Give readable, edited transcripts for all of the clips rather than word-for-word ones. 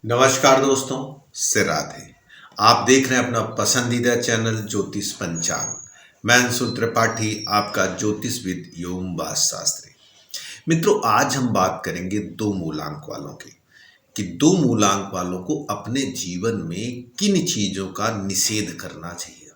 नमस्कार दोस्तों, से राधे। आप देख रहे हैं अपना पसंदीदा चैनल ज्योतिष पंचांग। मैं अंशुल त्रिपाठी, आपका ज्योतिषविद एवं वास्तु शास्त्री। मित्रों, आज हम बात करेंगे दो मूलांक वालों की कि दो मूलांक वालों को अपने जीवन में किन चीजों का निषेध करना चाहिए,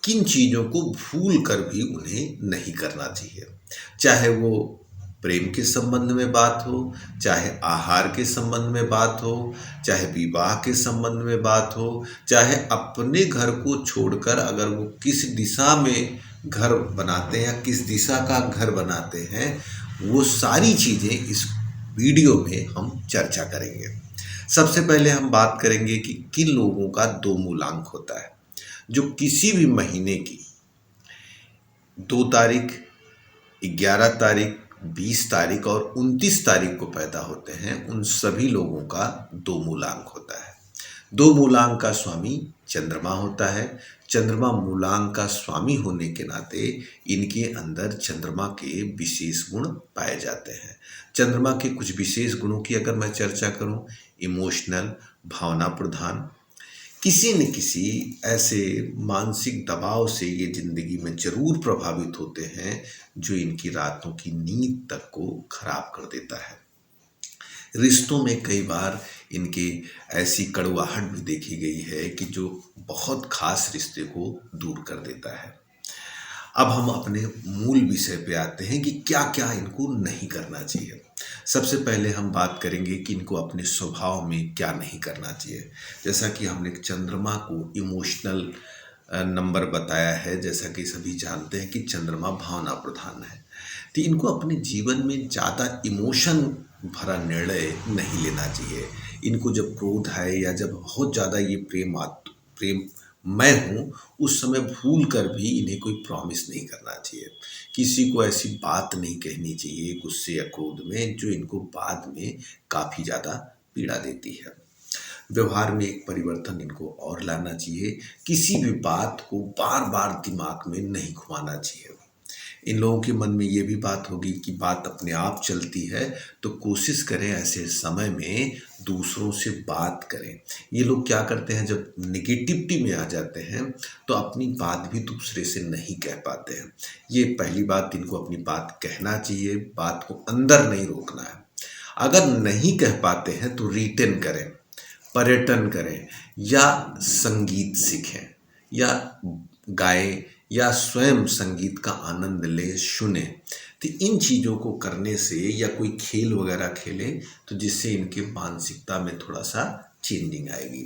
किन चीजों को भूल कर भी उन्हें नहीं करना चाहिए। चाहे वो प्रेम के संबंध में बात हो, चाहे आहार के संबंध में बात हो, चाहे विवाह के संबंध में बात हो, चाहे अपने घर को छोड़कर अगर वो किस दिशा में घर बनाते हैं या किस दिशा का घर बनाते हैं, वो सारी चीज़ें इस वीडियो में हम चर्चा करेंगे। सबसे पहले हम बात करेंगे कि किन लोगों का दो मूलांक होता है। जो किसी भी महीने की 2 तारीख, 11 तारीख, 20 तारीख और 29 तारीख को पैदा होते हैं, उन सभी लोगों का दो मूलांक होता है। दो मूलांक का स्वामी चंद्रमा होता है। चंद्रमा मूलांक का स्वामी होने के नाते इनके अंदर चंद्रमा के विशेष गुण पाए जाते हैं। चंद्रमा के कुछ विशेष गुणों की अगर मैं चर्चा करूं, इमोशनल, भावना प्रधान, किसी न किसी ऐसे मानसिक दबाव से ये जिंदगी में जरूर प्रभावित होते हैं जो इनकी रातों की नींद तक को खराब कर देता है। रिश्तों में कई बार इनके ऐसी कड़वाहट भी देखी गई है कि जो बहुत खास रिश्ते को दूर कर देता है। अब हम अपने मूल विषय पे आते हैं कि क्या क्या इनको नहीं करना चाहिए। सबसे पहले हम बात करेंगे कि इनको अपने स्वभाव में क्या नहीं करना चाहिए। जैसा कि हमने चंद्रमा को इमोशनल नंबर बताया है, जैसा कि सभी जानते हैं कि चंद्रमा भावना प्रधान है, तो इनको अपने जीवन में ज़्यादा इमोशन भरा निर्णय नहीं लेना चाहिए। इनको जब क्रोध है या जब बहुत ज़्यादा ये प्रेम मैं हूँ, उस समय भूल कर भी इन्हें कोई प्रॉमिस नहीं करना चाहिए। किसी को ऐसी बात नहीं कहनी चाहिए गुस्से या क्रोध में जो इनको बाद में काफ़ी ज़्यादा पीड़ा देती है। व्यवहार में एक परिवर्तन इनको और लाना चाहिए। किसी भी बात को बार बार दिमाग में नहीं घुमाना चाहिए। इन लोगों के मन में ये भी बात होगी कि बात अपने आप चलती है, तो कोशिश करें ऐसे समय में दूसरों से बात करें। ये लोग क्या करते हैं, जब निगेटिविटी में आ जाते हैं तो अपनी बात भी दूसरे से नहीं कह पाते हैं। ये पहली बात, इनको अपनी बात कहना चाहिए, बात को अंदर नहीं रोकना है। अगर नहीं कह पाते हैं तो रिटर्न करें, पर्यटन करें या संगीत सीखें या गाएं या स्वयं संगीत का आनंद लें, सुने। तो इन चीज़ों को करने से या कोई खेल वगैरह खेलें तो जिससे इनके मानसिकता में थोड़ा सा चेंजिंग आएगी।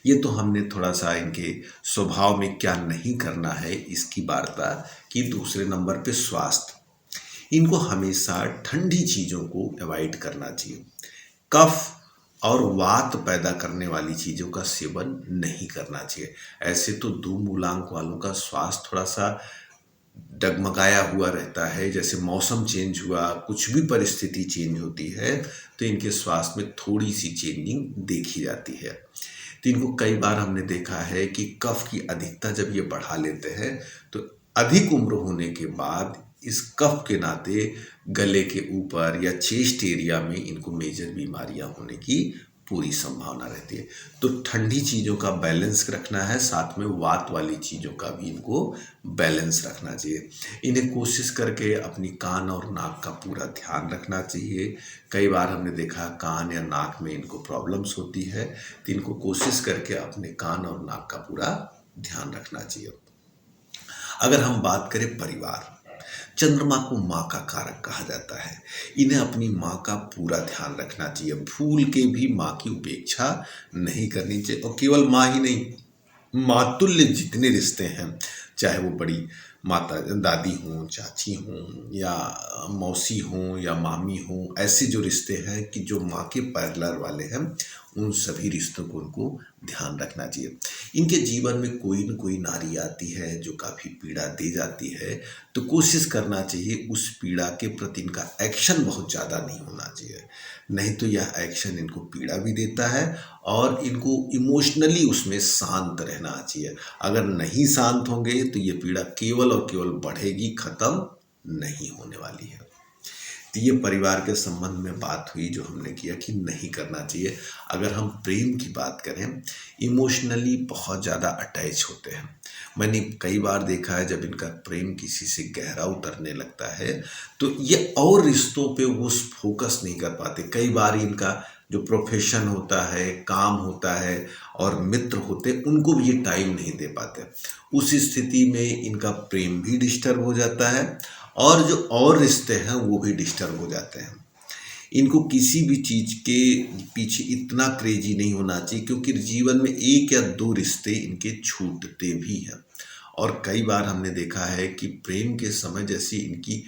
ये तो हमने थोड़ा सा इनके स्वभाव में क्या नहीं करना है इसकी वार्ता की। दूसरे नंबर पे स्वास्थ्य। इनको हमेशा ठंडी चीज़ों को अवॉइड करना चाहिए। कफ और वात पैदा करने वाली चीज़ों का सेवन नहीं करना चाहिए। ऐसे तो दो मूलांक वालों का स्वास्थ्य थोड़ा सा डगमगाया हुआ रहता है। जैसे मौसम चेंज हुआ, कुछ भी परिस्थिति चेंज होती है तो इनके स्वास्थ्य में थोड़ी सी चेंजिंग देखी जाती है। तो इनको कई बार हमने देखा है कि कफ की अधिकता जब ये बढ़ा लेते हैं तो अधिक उम्र होने के बाद इस कफ के नाते गले के ऊपर या चेस्ट एरिया में इनको मेजर बीमारियां होने की पूरी संभावना रहती है। तो ठंडी चीज़ों का बैलेंस रखना है, साथ में वात वाली चीज़ों का भी इनको बैलेंस रखना चाहिए। इन्हें कोशिश करके अपनी कान और नाक का पूरा ध्यान रखना चाहिए। कई बार हमने देखा कान या नाक में इनको प्रॉब्लम्स होती है, तो इनको कोशिश करके अपने कान और नाक का पूरा ध्यान रखना चाहिए। अगर हम बात करें परिवार, चंद्रमा को माँ का कारक कहा जाता है। इन्हें अपनी माँ का पूरा ध्यान रखना चाहिए। भूल के भी माँ की उपेक्षा नहीं करनी चाहिए। और केवल माँ ही नहीं, मातुल्य जितने रिश्ते हैं, चाहे वो बड़ी माता दादी हों, चाची हों या मौसी हों या मामी हों, ऐसे जो रिश्ते हैं कि जो माँ के पैरलर वाले हैं, उन सभी रिश्तों को उनको ध्यान रखना चाहिए। इनके जीवन में कोई न कोई नारी आती है जो काफ़ी पीड़ा दे जाती है, तो कोशिश करना चाहिए उस पीड़ा के प्रति इनका एक्शन बहुत ज़्यादा नहीं होना चाहिए। नहीं तो यह एक्शन इनको पीड़ा भी देता है और इनको इमोशनली उसमें शांत रहना चाहिए। अगर नहीं शांत होंगे तो ये पीड़ा केवल और केवल बढ़ेगी, ख़त्म नहीं होने वाली है। तो ये परिवार के संबंध में बात हुई जो हमने किया कि नहीं करना चाहिए। अगर हम प्रेम की बात करें, इमोशनली बहुत ज़्यादा अटैच होते हैं। मैंने कई बार देखा है जब इनका प्रेम किसी से गहरा उतरने लगता है तो ये और रिश्तों पे वो फोकस नहीं कर पाते। कई बार इनका जो प्रोफेशन होता है, काम होता है और मित्र होते हैं, उनको भी ये टाइम नहीं दे पाते। उस स्थिति में इनका प्रेम भी डिस्टर्ब हो जाता है और जो और रिश्ते हैं वो भी डिस्टर्ब हो जाते हैं। इनको किसी भी चीज़ के पीछे इतना क्रेजी नहीं होना चाहिए, क्योंकि जीवन में एक या दो रिश्ते इनके छूटते भी हैं। और कई बार हमने देखा है कि प्रेम के समय जैसे इनकी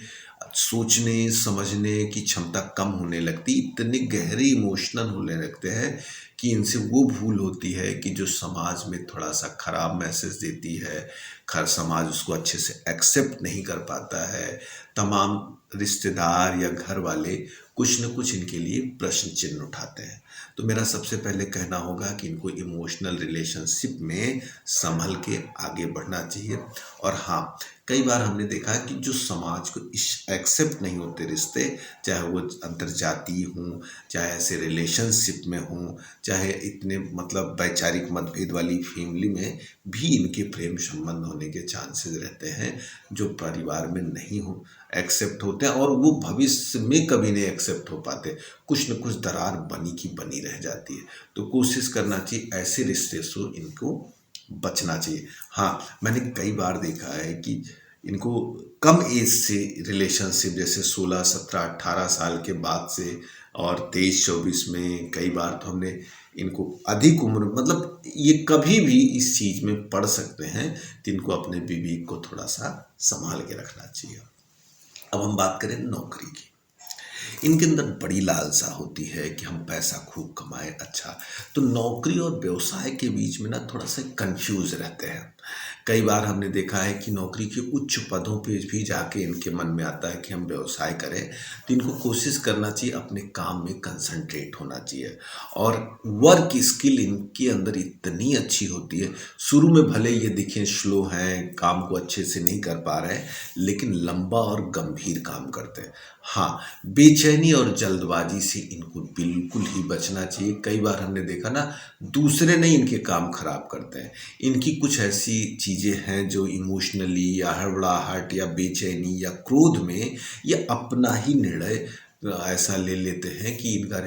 सोचने समझने की क्षमता कम होने लगती, इतने गहरे इमोशनल होने लगते हैं कि इनसे वो भूल होती है कि जो समाज में थोड़ा सा खराब मैसेज देती है, खर समाज उसको अच्छे से एक्सेप्ट नहीं कर पाता है। तमाम रिश्तेदार या घर वाले कुछ न कुछ इनके लिए प्रश्न चिन्ह उठाते हैं। तो मेरा सबसे पहले कहना होगा कि इनको इमोशनल रिलेशनशिप में संभल के आगे बढ़ना चाहिए। और हाँ, कई बार हमने देखा है कि जो समाज को एक्सेप्ट नहीं होते रिश्ते, चाहे वो अंतर्जातीय हों, चाहे ऐसे रिलेशनशिप में हों, चाहे इतने मतलब वैचारिक मतभेद वाली फैमिली में भी इनके प्रेम संबंध होने के चांसेस रहते हैं, जो परिवार में नहीं हो एक्सेप्ट होते हैं और वो भविष्य में कभी नहीं एक्सेप्ट हो पाते। कुछ न कुछ दरार बनी की बनी रह जाती है। तो कोशिश करना चाहिए ऐसे रिश्ते से इनको बचना चाहिए। हाँ, मैंने कई बार देखा है कि इनको कम एज से रिलेशनशिप, जैसे 16, 17, 18 साल के बाद से और 23, 24 में कई बार तो हमने इनको अधिक उम्र, मतलब ये कभी भी इस चीज़ में पड़ सकते हैं, तो इनको अपने बीवी को थोड़ा सा संभाल के रखना चाहिए। अब हम बात करें नौकरी की। इनके अंदर बड़ी लालसा होती है कि हम पैसा खूब कमाएं। अच्छा, तो नौकरी और व्यवसाय के बीच में ना थोड़ा सा कंफ्यूज रहते हैं। कई बार हमने देखा है कि नौकरी के उच्च पदों पे भी जाके इनके मन में आता है कि हम व्यवसाय करें, तो इनको कोशिश करना चाहिए अपने काम में कंसंट्रेट होना चाहिए। और वर्क स्किल इनके अंदर इतनी अच्छी होती है, शुरू में भले ये दिखें स्लो हैं, काम को अच्छे से नहीं कर पा रहे हैं, लेकिन लंबा और गंभीर काम करते हैं। हाँ, बेचैनी और जल्दबाजी से इनको बिल्कुल ही बचना चाहिए। कई बार हमने देखा ना, दूसरे नहीं इनके काम खराब करते हैं, इनकी कुछ ऐसी चीज़ें हैं जो इमोशनली या हड़बड़ाहट या बेचैनी या क्रोध में ये अपना ही निर्णय ऐसा ले लेते हैं कि इनका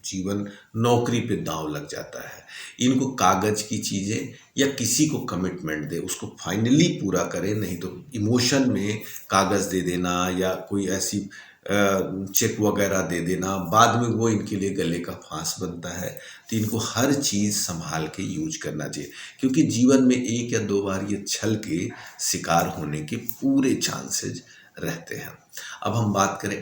जीवन नौकरी पे दांव लग जाता है। इनको कागज की चीज़ें या किसी को कमिटमेंट दे, उसको फाइनली पूरा करें, नहीं तो इमोशन में कागज दे देना या कोई ऐसी चेक वगैरह दे देना, बाद में वो इनके लिए गले का फांस बनता है। तो इनको हर चीज़ संभाल के यूज करना चाहिए, क्योंकि जीवन में एक या दो बार ये छल के शिकार होने के पूरे चांसेस रहते हैं। अब हम बात करें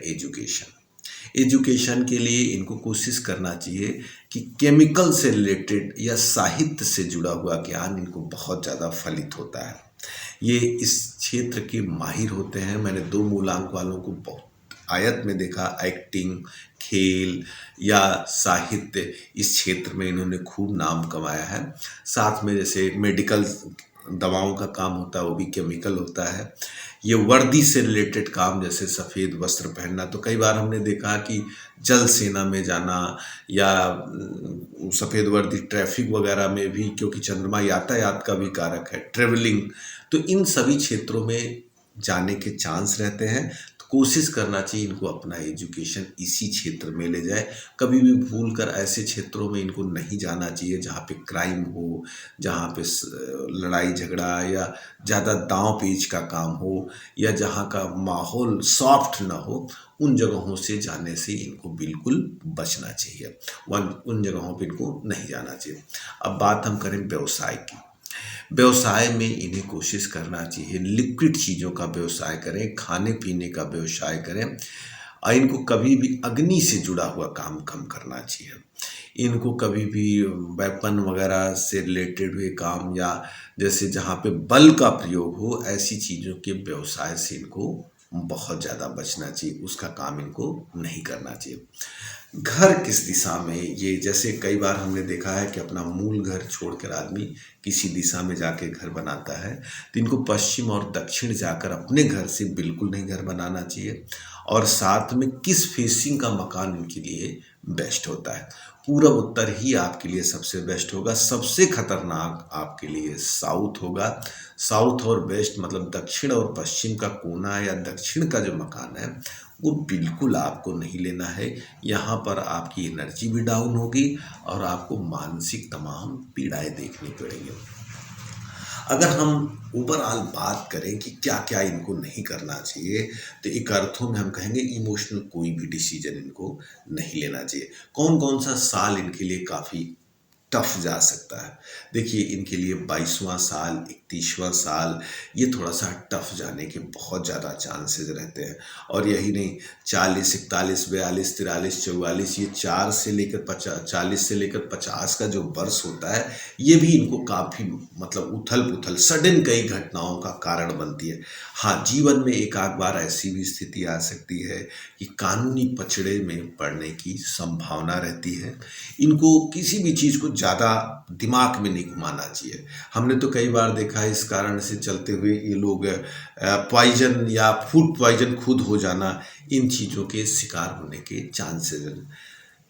एजुकेशन के लिए इनको कोशिश करना चाहिए कि केमिकल से रिलेटेड या साहित्य से जुड़ा हुआ ज्ञान इनको बहुत ज़्यादा फलित होता है। ये इस क्षेत्र के माहिर होते हैं। मैंने 2 मूलांक वालों को बहुत आयत में देखा, एक्टिंग, खेल या साहित्य, इस क्षेत्र में इन्होंने खूब नाम कमाया है। साथ में जैसे मेडिकल दवाओं का काम होता है, वो भी केमिकल होता है। ये वर्दी से रिलेटेड काम, जैसे सफ़ेद वस्त्र पहनना, तो कई बार हमने देखा कि जल सेना में जाना या सफ़ेद वर्दी ट्रैफिक वगैरह में भी, क्योंकि चंद्रमा यातायात का भी कारक है, ट्रेवलिंग, तो इन सभी क्षेत्रों में जाने के चांस रहते हैं। तो कोशिश करना चाहिए इनको अपना एजुकेशन इसी क्षेत्र में ले जाए। कभी भी भूल कर ऐसे क्षेत्रों में इनको नहीं जाना चाहिए जहाँ पे क्राइम हो, जहाँ पे लड़ाई झगड़ा या ज़्यादा दांव पेच का काम हो, या जहाँ का माहौल सॉफ्ट ना हो। उन जगहों से जाने से इनको बिल्कुल बचना चाहिए, उन जगहों पे इनको नहीं जाना चाहिए। अब बात हम करें व्यवसाय की। व्यवसाय में इन्हें कोशिश करना चाहिए लिक्विड चीज़ों का व्यवसाय करें, खाने पीने का व्यवसाय करें। और इनको कभी भी अग्नि से जुड़ा हुआ काम कम करना चाहिए। इनको कभी भी वेपन वगैरह से रिलेटेड हुए काम, या जैसे जहाँ पे बल का प्रयोग हो, ऐसी चीज़ों के व्यवसाय से इनको बहुत ज़्यादा बचना चाहिए, उसका काम इनको नहीं करना चाहिए। घर किस दिशा में, ये जैसे कई बार हमने देखा है कि अपना मूल घर छोड़कर आदमी किसी दिशा में जाके घर बनाता है, तो इनको पश्चिम और दक्षिण जाकर अपने घर से बिल्कुल नहीं घर बनाना चाहिए। और साथ में किस फेसिंग का मकान इनके लिए बेस्ट होता है। पूरब उत्तर ही आपके लिए सबसे बेस्ट होगा। सबसे खतरनाक आपके लिए साउथ होगा। साउथ और वेस्ट मतलब दक्षिण और पश्चिम का कोना या दक्षिण का जो मकान है वो बिल्कुल आपको नहीं लेना है। यहाँ पर आपकी एनर्जी भी डाउन होगी और आपको मानसिक तमाम पीड़ाएं देखनी पड़ेंगी। अगर हम ओवरऑल बात करें कि क्या क्या इनको नहीं करना चाहिए, तो एक अर्थों में हम कहेंगे इमोशनल कोई भी डिसीजन इनको नहीं लेना चाहिए। कौन कौन सा साल इनके लिए काफ़ी टफ जा सकता है? देखिए, इनके लिए 22वां साल, 31वां साल ये थोड़ा सा टफ जाने के बहुत ज़्यादा चांसेस रहते हैं। और यही नहीं, 40, 41, 42, 43, 44 ये 4 से लेकर 40 से लेकर 50 का जो वर्ष होता है ये भी इनको काफ़ी मतलब उथल पुथल सडन कई घटनाओं का कारण बनती है। हाँ, जीवन में एक आध बार ऐसी भी स्थिति आ सकती है कि कानूनी पचड़े में पड़ने की संभावना रहती है। इनको किसी भी चीज़ को ज़्यादा दिमाग में नहीं घुमाना चाहिए। हमने तो कई बार देखा है इस कारण से चलते हुए ये लोग पॉइजन या फूड पॉइजन खुद हो जाना, इन चीज़ों के शिकार होने के चांसेस हैं।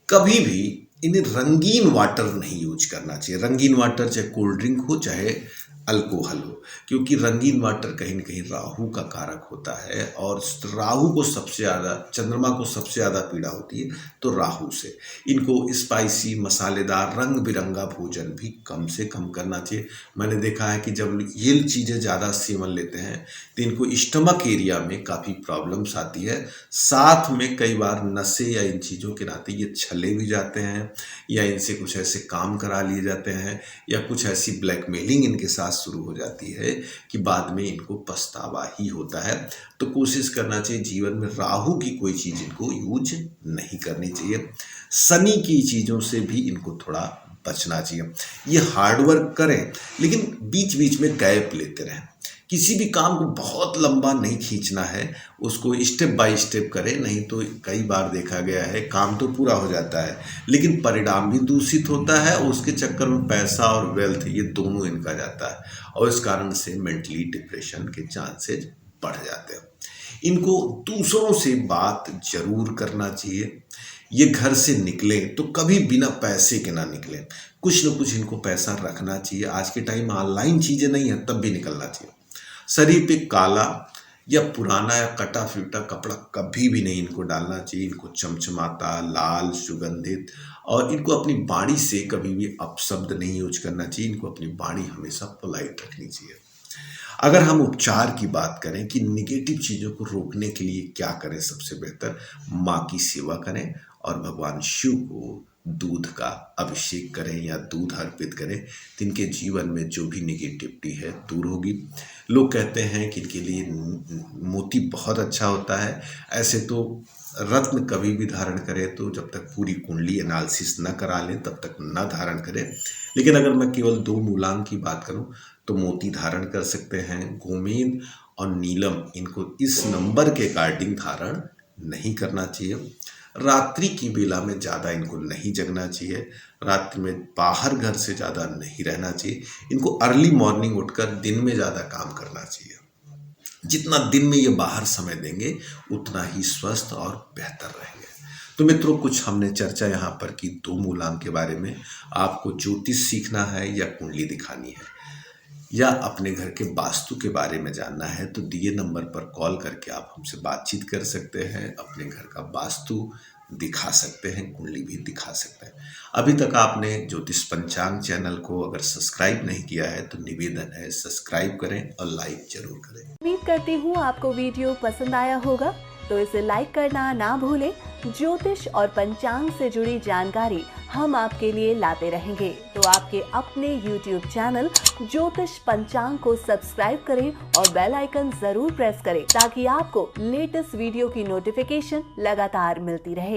कभी भी इन्हें रंगीन वाटर नहीं यूज करना चाहिए। रंगीन वाटर चाहे कोल्ड ड्रिंक हो चाहे अल्कोहल हो, क्योंकि रंगीन वाटर कहीं न कहीं राहु का कारक होता है और राहु को सबसे ज़्यादा, चंद्रमा को सबसे ज़्यादा पीड़ा होती है तो राहु से। इनको स्पाइसी मसालेदार रंग बिरंगा भोजन भी कम से कम करना चाहिए। मैंने देखा है कि जब ये चीज़ें ज़्यादा सेवन लेते हैं तो इनको स्टमक एरिया में काफ़ी प्रॉब्लम्स आती है। साथ में कई बार नशे या इन चीज़ों के नाते ये छले भी जाते हैं या इनसे कुछ ऐसे काम करा लिए जाते हैं या कुछ ऐसी ब्लैकमेलिंग इनके साथ शुरू हो जाती है कि बाद में इनको पछतावा ही होता है। तो कोशिश करना चाहिए जीवन में राहु की कोई चीज़ इनको यूज नहीं करनी चाहिए। शनि की चीज़ों से भी इनको थोड़ा बचना चाहिए। ये हार्डवर्क करें लेकिन बीच बीच में गैप लेते रहें। किसी भी काम को बहुत लंबा नहीं खींचना है, उसको स्टेप बाय स्टेप करें। नहीं तो कई बार देखा गया है काम तो पूरा हो जाता है लेकिन परिणाम भी दूषित होता है और उसके चक्कर में पैसा और वेल्थ ये दोनों इनका जाता है और इस कारण से मेंटली डिप्रेशन के चांसेस बढ़ जाते हैं। इनको दूसरों से बात जरूर करना चाहिए। ये घर से निकलें तो कभी बिना पैसे के ना निकलें। कुछ न कुछ इनको पैसा रखना चाहिए। आज के टाइम ऑनलाइन चीज़ें नहीं है तब भी निकलना चाहिए। शरीर पे काला या पुराना या कटा फीटा कपड़ा कभी भी नहीं इनको डालना चाहिए। इनको चमचमाता, लाल, सुगंधित और इनको अपनी वाणी से कभी भी अपशब्द नहीं यूज करना चाहिए। इनको अपनी वाणी हमेशा पोलाइट रखनी चाहिए। अगर हम उपचार की बात करें कि निगेटिव चीज़ों को रोकने के लिए क्या करें, सबसे बेहतर माँ की सेवा करें और भगवान शिव को दूध का अभिषेक करें या दूध अर्पित करें तो इनके जीवन में जो भी निगेटिविटी है दूर होगी। लोग कहते हैं कि इनके लिए मोती बहुत अच्छा होता है। ऐसे तो रत्न कभी भी धारण करें तो जब तक पूरी कुंडली एनालिसिस न करा लें तब तक न धारण करें। लेकिन अगर मैं केवल 2 मूलांक की बात करूं तो मोती धारण कर सकते हैं। गोमेद और नीलम इनको इस नंबर के अकॉर्डिंग धारण नहीं करना चाहिए। रात्रि की बेला में ज़्यादा इनको नहीं जगना चाहिए। रात्रि में बाहर घर से ज़्यादा नहीं रहना चाहिए। इनको अर्ली मॉर्निंग उठकर दिन में ज़्यादा काम करना चाहिए। जितना दिन में ये बाहर समय देंगे उतना ही स्वस्थ और बेहतर रहेंगे। तो मित्रों, कुछ हमने चर्चा यहाँ पर की 2 मूलांक के बारे में। आपको ज्योतिष सीखना है या कुंडली दिखानी है या अपने घर के वास्तु के बारे में जानना है तो दिए नंबर पर कॉल करके आप हमसे बातचीत कर सकते हैं। अपने घर का वास्तु दिखा सकते हैं, कुंडली भी दिखा सकते हैं। अभी तक आपने ज्योतिष पंचांग चैनल को अगर सब्सक्राइब नहीं किया है तो निवेदन है सब्सक्राइब करें और लाइक जरूर करें। उम्मीद करती हूँ आपको वीडियो पसंद आया होगा, तो इसे लाइक करना ना भूलें। ज्योतिष और पंचांग से जुड़ी जानकारी हम आपके लिए लाते रहेंगे, तो आपके अपने YouTube चैनल ज्योतिष पंचांग को सब्सक्राइब करें और बेल आइकन जरूर प्रेस करें ताकि आपको लेटेस्ट वीडियो की नोटिफिकेशन लगातार मिलती रहे।